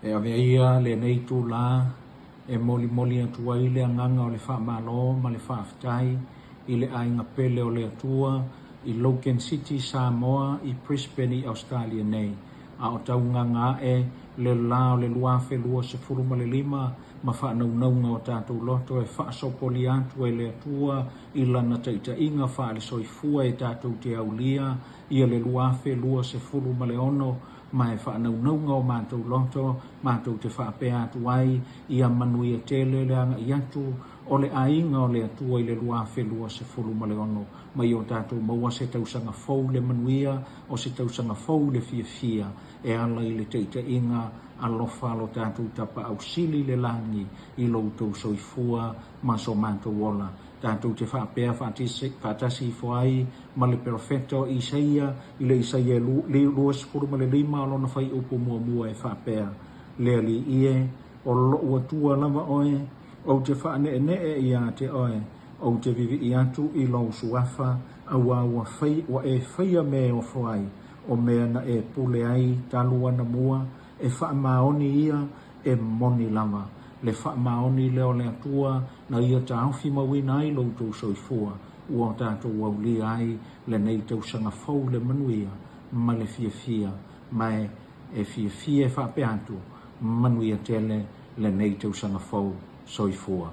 E ave ia le nei tu la e moli atua i le anganga o le whaamalo ma le whaaftai i le ainga pele o le atua i Logan City, Samoa, i Brisbane, i Australia nei. A o tau nganga e le la o le luafe lua se furu ma le lima ma whaanaunga o tātou loto e whaasopoli atu e le atua i lana taita inga wha le soifua e tātou te aulia i le luafe lua se furu ma le ono ma e whaanaunga o mātou loto, mātou te whaapea atu ai, ia manui e tele le anga i atu, o le ainga o le atua i le luafe lua se fulu ma le ono, ma i o tātou maua se tausanga fau le manuia, o se tausanga fau le fia, e ala i le teita inga, alofa lo tātou tapa au sili le langi, i loutou soifua, ma so mātou wola. Tātou te whaapea whaatasi i fuai, ma le perfecto Isaia, i le Isaia le luas puru ma le lima, alona whai upu mua e whaapea. Lea li ie, o lo ua tua lava oe, o te whaane i a te oe, o te vivi i atu i lau suafa, awa wa e whaia me o fuai, o mea na e pule ai, talua na mua, e wha maoni ia, e moni lama. Le wha maoni leo le atua, na ia ta awhi mawina ai loutou soifua, ua tātou wauli ai, le nei tau sanga fau le manuia, ma le fia, mai e fia e wha peatu, manuia tele, le nei tau sanga fau soifua.